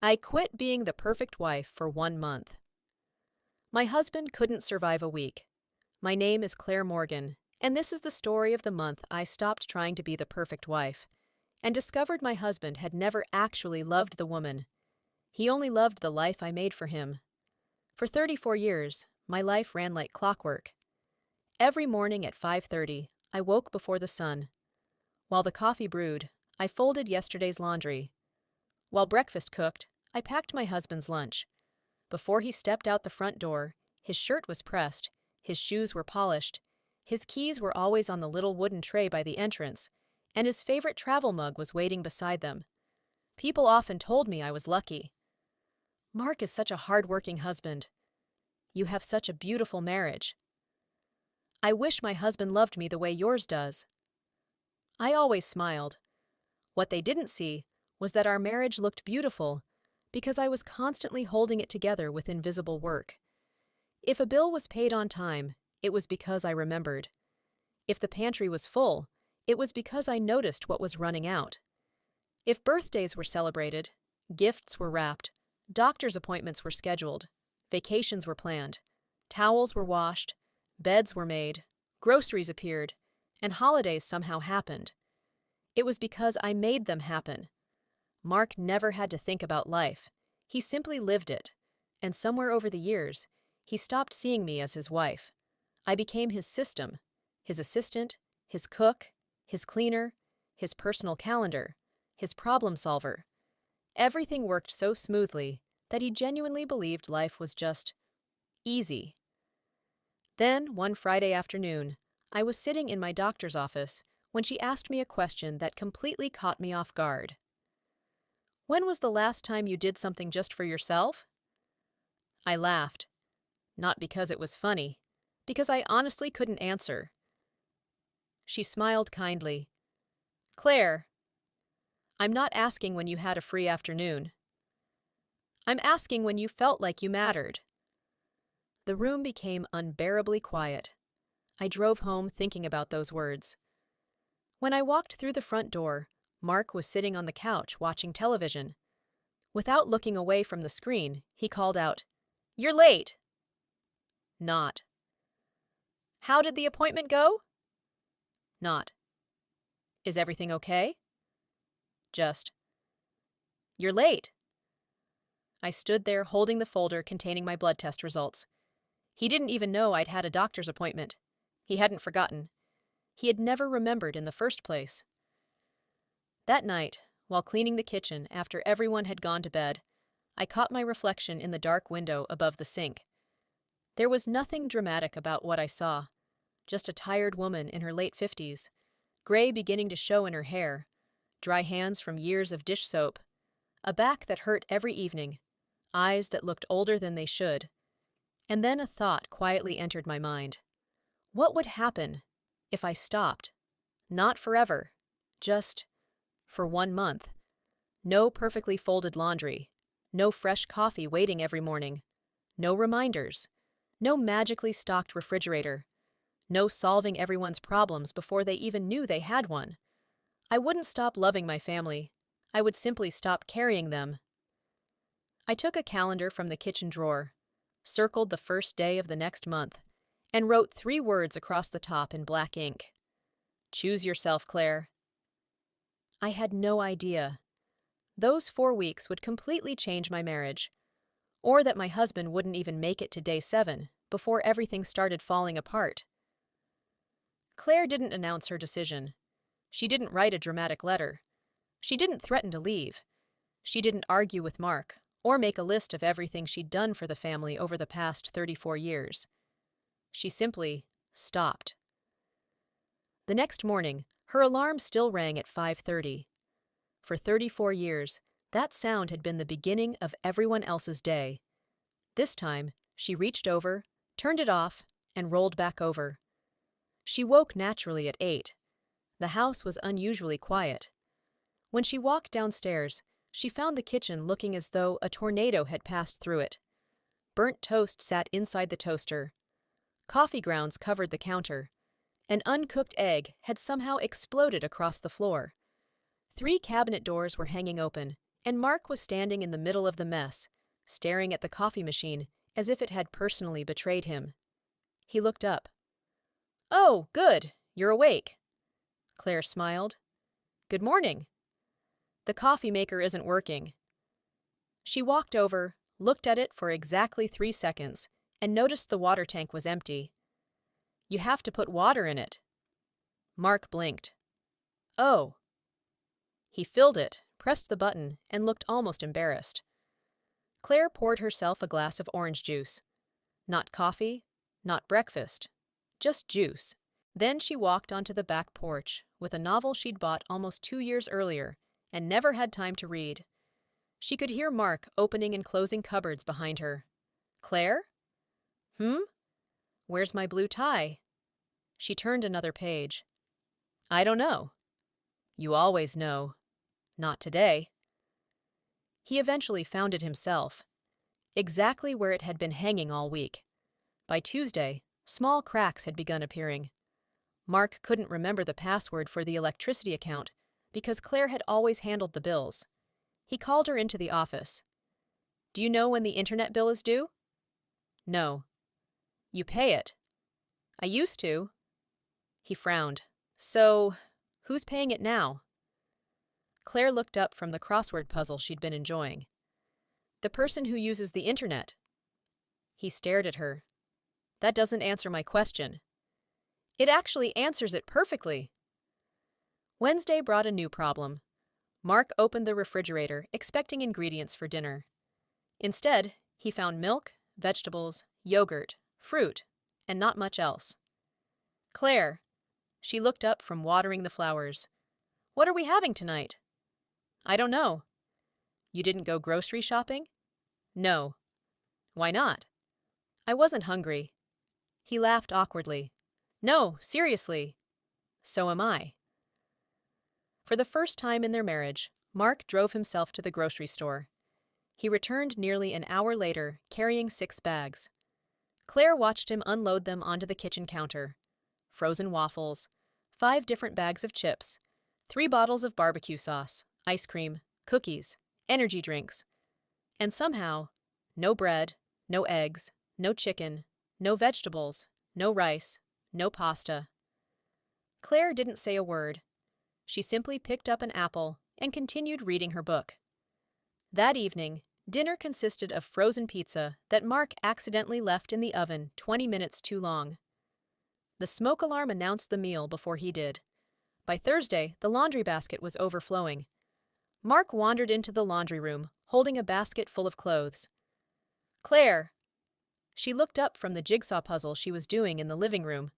I quit being the perfect wife for 1 month. My husband couldn't survive a week. My name is Claire Morgan, and this is the story of the month I stopped trying to be the perfect wife and discovered my husband had never actually loved the woman. He only loved the life I made for him. For 34 years, my life ran like clockwork. Every morning at 5:30, I woke before the sun. While the coffee brewed, I folded yesterday's laundry. While breakfast cooked, I packed my husband's lunch. Before he stepped out the front door, his shirt was pressed, his shoes were polished, his keys were always on the little wooden tray by the entrance, and his favorite travel mug was waiting beside them. People often told me I was lucky. "Mark is such a hard-working husband. You have such a beautiful marriage. I wish my husband loved me the way yours does." I always smiled. What they didn't see was that our marriage looked beautiful because I was constantly holding it together with invisible work. If a bill was paid on time, it was because I remembered. If the pantry was full, it was because I noticed what was running out. If birthdays were celebrated, gifts were wrapped, doctor's appointments were scheduled, vacations were planned, towels were washed, beds were made, groceries appeared, and holidays somehow happened. It was because I made them happen. Mark never had to think about life. He simply lived it, and somewhere over the years, he stopped seeing me as his wife. I became his system, his assistant, his cook, his cleaner, his personal calendar, his problem solver. Everything worked so smoothly that he genuinely believed life was just easy. Then, one Friday afternoon, I was sitting in my doctor's office when she asked me a question that completely caught me off guard. "When was the last time you did something just for yourself?" I laughed. Not because it was funny, because I honestly couldn't answer. She smiled kindly. "Claire, I'm not asking when you had a free afternoon. I'm asking when you felt like you mattered." The room became unbearably quiet. I drove home thinking about those words. When I walked through the front door, Mark was sitting on the couch watching television. Without looking away from the screen, he called out, "You're late!" Not. "How did the appointment go?" Not. "Is everything okay?" Just. "You're late." I stood there holding the folder containing my blood test results. He didn't even know I'd had a doctor's appointment. He hadn't forgotten. He had never remembered in the first place. That night, while cleaning the kitchen after everyone had gone to bed, I caught my reflection in the dark window above the sink. There was nothing dramatic about what I saw, just a tired woman in her late 50s, gray beginning to show in her hair, dry hands from years of dish soap, a back that hurt every evening, eyes that looked older than they should. And then a thought quietly entered my mind. What would happen if I stopped? Not forever, just for 1 month. No perfectly folded laundry, no fresh coffee waiting every morning, no reminders, no magically stocked refrigerator, no solving everyone's problems before they even knew they had one. I wouldn't stop loving my family. I would simply stop carrying them. I took a calendar from the kitchen drawer, circled the first day of the next month, and wrote 3 words across the top in black ink. "Choose yourself, Claire." I had no idea. Those 4 weeks would completely change my marriage, or that my husband wouldn't even make it to day 7 before everything started falling apart. Claire didn't announce her decision. She didn't write a dramatic letter. She didn't threaten to leave. She didn't argue with Mark or make a list of everything she'd done for the family over the past 34 years. She simply stopped. The next morning, her alarm still rang at 5:30. For 34 years, that sound had been the beginning of everyone else's day. This time, she reached over, turned it off, and rolled back over. She woke naturally at 8. The house was unusually quiet. When she walked downstairs, she found the kitchen looking as though a tornado had passed through it. Burnt toast sat inside the toaster. Coffee grounds covered the counter. An uncooked egg had somehow exploded across the floor. 3 cabinet doors were hanging open, and Mark was standing in the middle of the mess, staring at the coffee machine as if it had personally betrayed him. He looked up. "Oh, good, you're awake." Claire smiled. "Good morning." "The coffee maker isn't working." She walked over, looked at it for exactly 3 seconds, and noticed the water tank was empty. "You have to put water in it." Mark blinked. "Oh." He filled it, pressed the button, and looked almost embarrassed. Claire poured herself a glass of orange juice. Not coffee, not breakfast, just juice. Then she walked onto the back porch with a novel she'd bought almost 2 years earlier and never had time to read. She could hear Mark opening and closing cupboards behind her. "Claire? Where's my blue tie?" She turned another page. "I don't know." "You always know." "Not today." He eventually found it himself, exactly where it had been hanging all week. By Tuesday, small cracks had begun appearing. Mark couldn't remember the password for the electricity account because Claire had always handled the bills. He called her into the office. "Do you know when the internet bill is due?" "No." "You pay it." "I used to." He frowned. "So, who's paying it now?" Claire looked up from the crossword puzzle she'd been enjoying. "The person who uses the internet." He stared at her. "That doesn't answer my question." "It actually answers it perfectly." Wednesday brought a new problem. Mark opened the refrigerator, expecting ingredients for dinner. Instead, he found milk, vegetables, yogurt, fruit, and not much else. "Claire." She looked up from watering the flowers. "What are we having tonight?" "I don't know." "You didn't go grocery shopping?" "No." "Why not?" "I wasn't hungry." He laughed awkwardly. "No, seriously." "So am I." For the first time in their marriage, Mark drove himself to the grocery store. He returned nearly an hour later, carrying 6 bags. Claire watched him unload them onto the kitchen counter. Frozen waffles, 5 different bags of chips, 3 bottles of barbecue sauce, ice cream, cookies, energy drinks. And somehow, no bread, no eggs, no chicken, no vegetables, no rice, no pasta. Claire didn't say a word. She simply picked up an apple and continued reading her book. That evening, dinner consisted of frozen pizza that Mark accidentally left in the oven 20 minutes too long. The smoke alarm announced the meal before he did. By Thursday, the laundry basket was overflowing. Mark wandered into the laundry room, holding a basket full of clothes. "Claire." She looked up from the jigsaw puzzle she was doing in the living room.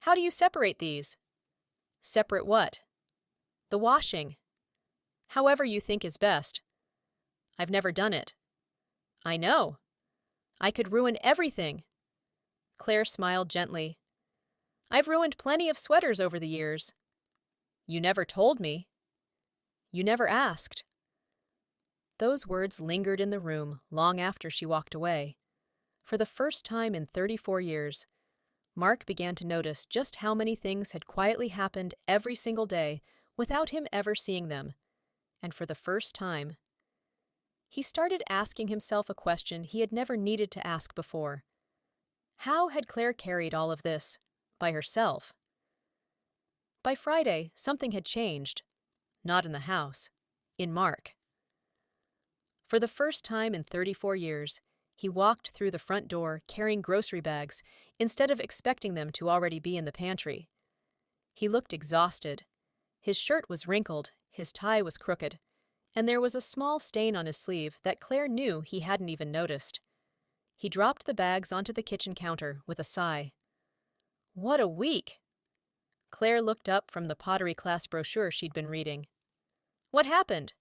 "How do you separate these?" "Separate what?" "The washing." "However you think is best." "I've never done it." "I know." "I could ruin everything." Claire smiled gently. "I've ruined plenty of sweaters over the years." "You never told me." "You never asked." Those words lingered in the room long after she walked away. For the first time in 34 years, Mark began to notice just how many things had quietly happened every single day without him ever seeing them. And for the first time, he started asking himself a question he had never needed to ask before. How had Claire carried all of this by herself? By Friday, something had changed. Not in the house, in Mark. For the first time in 34 years, he walked through the front door carrying grocery bags instead of expecting them to already be in the pantry. He looked exhausted. His shirt was wrinkled, his tie was crooked, and there was a small stain on his sleeve that Claire knew he hadn't even noticed. He dropped the bags onto the kitchen counter with a sigh. What a week! Claire looked up from the pottery class brochure she'd been reading. What happened?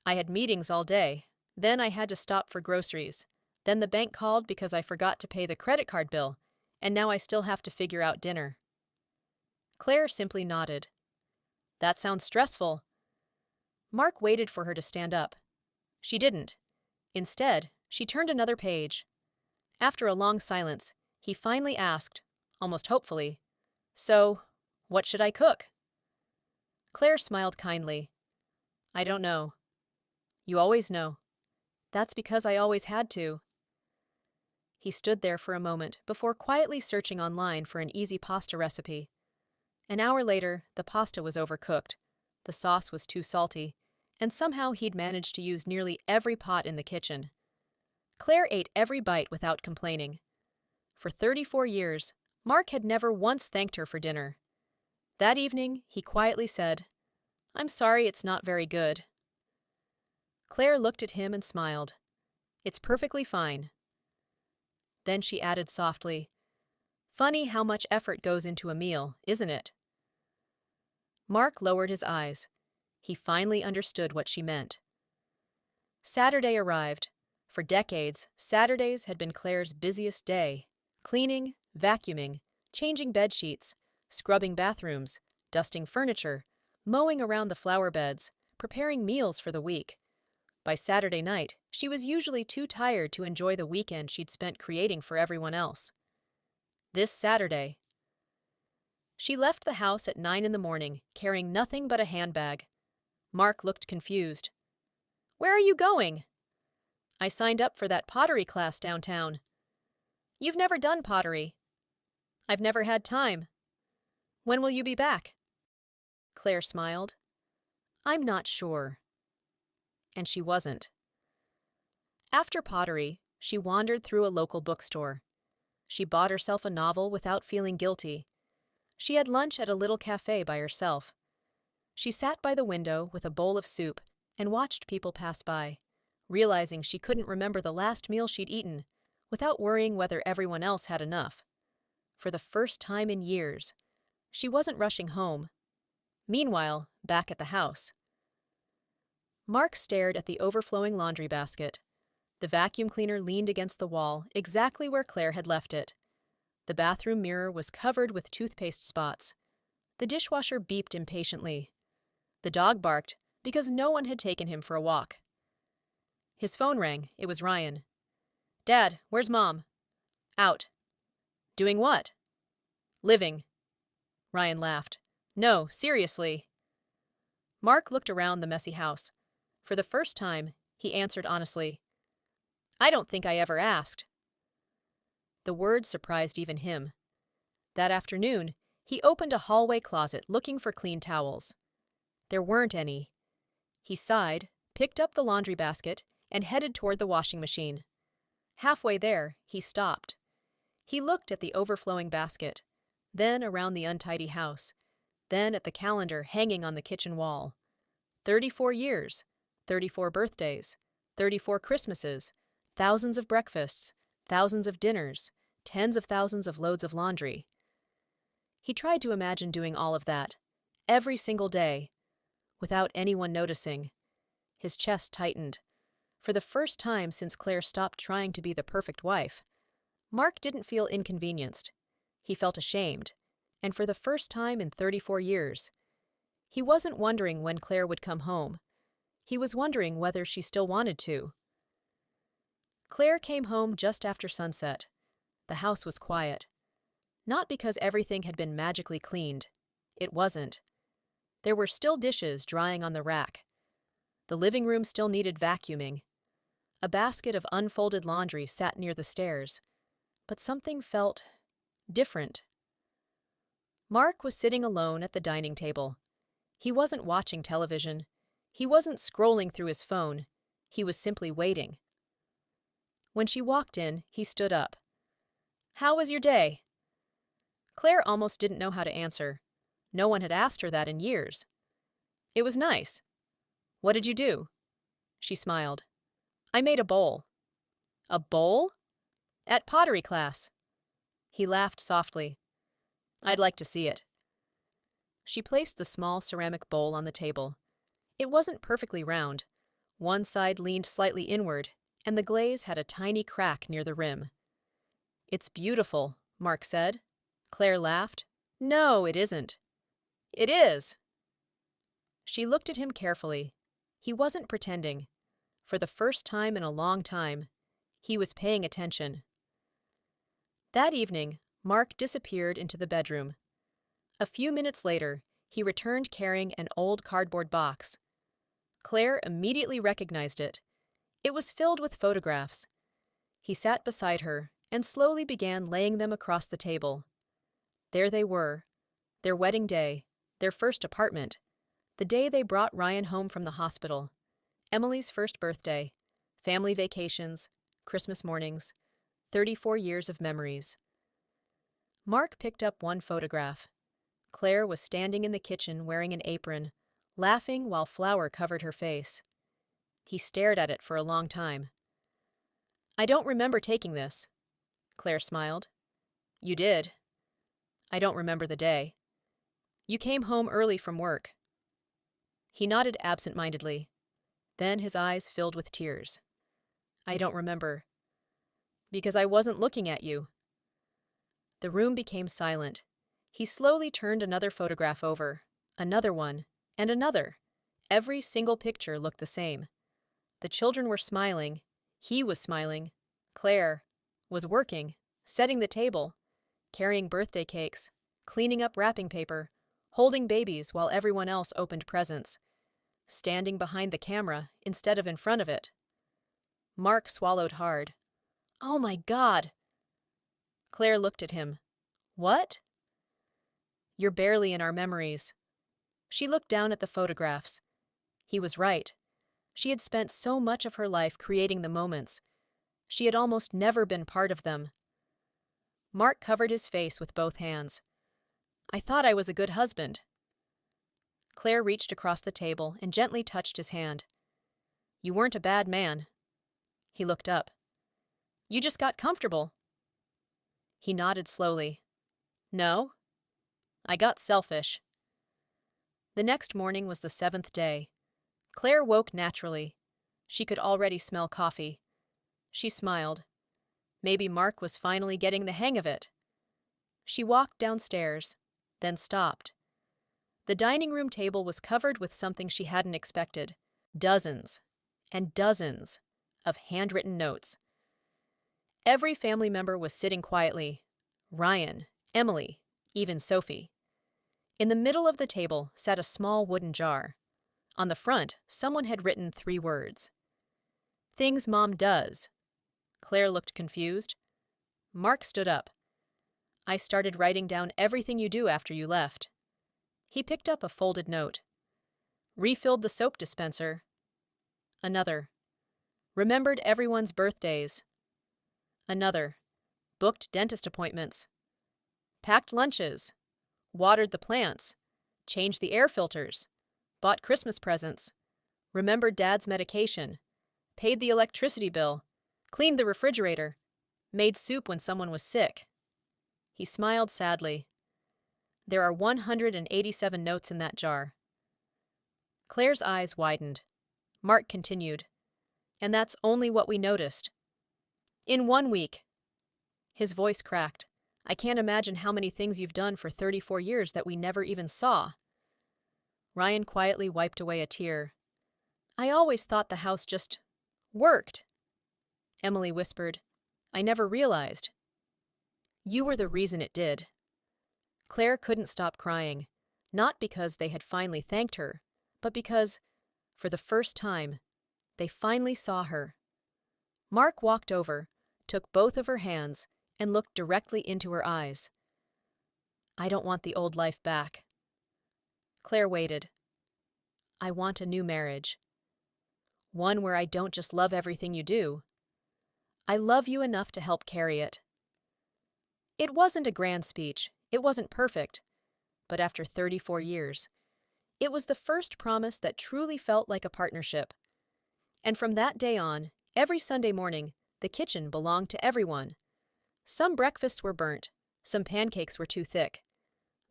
I had meetings all day. Then I had to stop for groceries. Then the bank called because I forgot to pay the credit card bill, and now I still have to figure out dinner. Claire simply nodded. That sounds stressful. Mark waited for her to stand up. She didn't. Instead, she turned another page. After a long silence, he finally asked, almost hopefully, So, what should I cook? Claire smiled kindly. I don't know. You always know. That's because I always had to. He stood there for a moment before quietly searching online for an easy pasta recipe. An hour later, the pasta was overcooked. The sauce was too salty, and somehow he'd managed to use nearly every pot in the kitchen. Claire ate every bite without complaining. For 34 years, Mark had never once thanked her for dinner. That evening, he quietly said, "I'm sorry it's not very good." Claire looked at him and smiled. "It's perfectly fine." Then she added softly, "Funny how much effort goes into a meal, isn't it?" Mark lowered his eyes. He finally understood what she meant. Saturday arrived. For decades, Saturdays had been Claire's busiest day. Cleaning, vacuuming, changing bedsheets, scrubbing bathrooms, dusting furniture, mowing around the flower beds, preparing meals for the week. By Saturday night, she was usually too tired to enjoy the weekend she'd spent creating for everyone else. This Saturday, she left the house at 9 in the morning, carrying nothing but a handbag. Mark looked confused. "Where are you going?" "I signed up for that pottery class downtown." "You've never done pottery." "I've never had time." "When will you be back?" Claire smiled. "I'm not sure." And she wasn't. After pottery, she wandered through a local bookstore. She bought herself a novel without feeling guilty. She had lunch at a little cafe by herself. She sat by the window with a bowl of soup and watched people pass by, realizing she couldn't remember the last meal she'd eaten, without worrying whether everyone else had enough. For the first time in years, she wasn't rushing home. Meanwhile, back at the house, Mark stared at the overflowing laundry basket. The vacuum cleaner leaned against the wall, exactly where Claire had left it. The bathroom mirror was covered with toothpaste spots. The dishwasher beeped impatiently. The dog barked because no one had taken him for a walk. His phone rang. It was Ryan. "Dad, where's Mom?" "Out." "Doing what?" "Living." Ryan laughed. "No, seriously." Mark looked around the messy house. For the first time, he answered honestly, "I don't think I ever asked." The word surprised even him. That afternoon, he opened a hallway closet looking for clean towels. There weren't any. He sighed, picked up the laundry basket, and headed toward the washing machine. Halfway there, he stopped. He looked at the overflowing basket, then around the untidy house, then at the calendar hanging on the kitchen wall. 34 years, 34 birthdays, 34 Christmases, thousands of breakfasts, thousands of dinners, tens of thousands of loads of laundry. He tried to imagine doing all of that, every single day, without anyone noticing. His chest tightened. For the first time since Claire stopped trying to be the perfect wife, Mark didn't feel inconvenienced. He felt ashamed, and for the first time in 34 years, he wasn't wondering when Claire would come home. He was wondering whether she still wanted to. Claire came home just after sunset. The house was quiet. Not because everything had been magically cleaned. It wasn't. There were still dishes drying on the rack. The living room still needed vacuuming. A basket of unfolded laundry sat near the stairs. But something felt different. Mark was sitting alone at the dining table. He wasn't watching television. He wasn't scrolling through his phone. He was simply waiting. When she walked in, he stood up. "How was your day?" Claire almost didn't know how to answer. No one had asked her that in years. "It was nice." "What did you do?" She smiled. "I made a bowl." "A bowl?" "At pottery class." He laughed softly. "I'd like to see it." She placed the small ceramic bowl on the table. It wasn't perfectly round. One side leaned slightly inward, and the glaze had a tiny crack near the rim. "It's beautiful," Mark said. Claire laughed. "No, it isn't." "It is." She looked at him carefully. He wasn't pretending. For the first time in a long time, he was paying attention. That evening, Mark disappeared into the bedroom. A few minutes later, he returned carrying an old cardboard box. Claire immediately recognized it. It was filled with photographs. He sat beside her and slowly began laying them across the table. There they were, their wedding day, their first apartment, the day they brought Ryan home from the hospital, Emily's first birthday, family vacations, Christmas mornings, 34 years of memories. Mark picked up one photograph. Claire was standing in the kitchen wearing an apron, laughing while flour covered her face. He stared at it for a long time. "I don't remember taking this." Claire smiled. "You did." "I don't remember the day." "You came home early from work." He nodded absent-mindedly. Then his eyes filled with tears. "I don't remember." "Because I wasn't looking at you." The room became silent. He slowly turned another photograph over, another one, and another. Every single picture looked the same. The children were smiling. He was smiling. Claire was working, setting the table, carrying birthday cakes, cleaning up wrapping paper, holding babies while everyone else opened presents, standing behind the camera instead of in front of it. Mark swallowed hard. "Oh my God!" Claire looked at him. "What?" "You're barely in our memories." She looked down at the photographs. He was right. She had spent so much of her life creating the moments. She had almost never been part of them. Mark covered his face with both hands. "I thought I was a good husband." Claire reached across the table and gently touched his hand. "You weren't a bad man." He looked up. "You just got comfortable." He nodded slowly. "No, I got selfish." The next morning was the 7th day. Claire woke naturally. She could already smell coffee. She smiled. Maybe Mark was finally getting the hang of it. She walked downstairs, then stopped. The dining room table was covered with something she hadn't expected. Dozens and dozens of handwritten notes. Every family member was sitting quietly. Ryan, Emily, even Sophie. In the middle of the table sat a small wooden jar. On the front, someone had written 3 words. "Things Mom does." Claire looked confused. Mark stood up. "I started writing down everything you do after you left." He picked up a folded note. "Refilled the soap dispenser." Another. "Remembered everyone's birthdays." Another. "Booked dentist appointments." "Packed lunches." "Watered the plants." "Changed the air filters." "Bought Christmas presents." "Remembered Dad's medication." "Paid the electricity bill." "Cleaned the refrigerator." "Made soup when someone was sick." He smiled sadly. "There are 187 notes in that jar." Claire's eyes widened. Mark continued. "And that's only what we noticed. In 1 week." His voice cracked. "I can't imagine how many things you've done for 34 years that we never even saw." Ryan quietly wiped away a tear. "I always thought the house just worked." Emily whispered, "I never realized." "You were the reason it did." Claire couldn't stop crying, not because they had finally thanked her, but because, for the first time, they finally saw her. Mark walked over, took both of her hands, and looked directly into her eyes. "I don't want the old life back." Claire waited. "I want a new marriage. One where I don't just love everything you do. I love you enough to help carry it." It wasn't a grand speech. It wasn't perfect. But after 34 years, it was the first promise that truly felt like a partnership. And from that day on, every Sunday morning, the kitchen belonged to everyone. Some breakfasts were burnt. Some pancakes were too thick.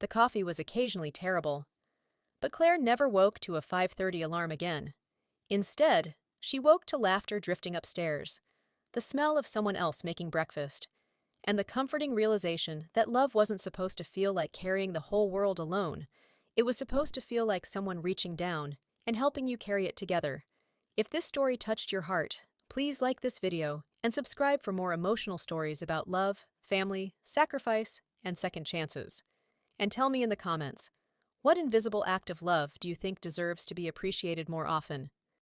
The coffee was occasionally terrible. But Claire never woke to a 5:30 alarm again. Instead, she woke to laughter drifting upstairs, the smell of someone else making breakfast, and the comforting realization that love wasn't supposed to feel like carrying the whole world alone. It was supposed to feel like someone reaching down and helping you carry it together. If this story touched your heart, please like this video and subscribe for more emotional stories about love, family, sacrifice, and second chances. And tell me in the comments, what invisible act of love do you think deserves to be appreciated more often?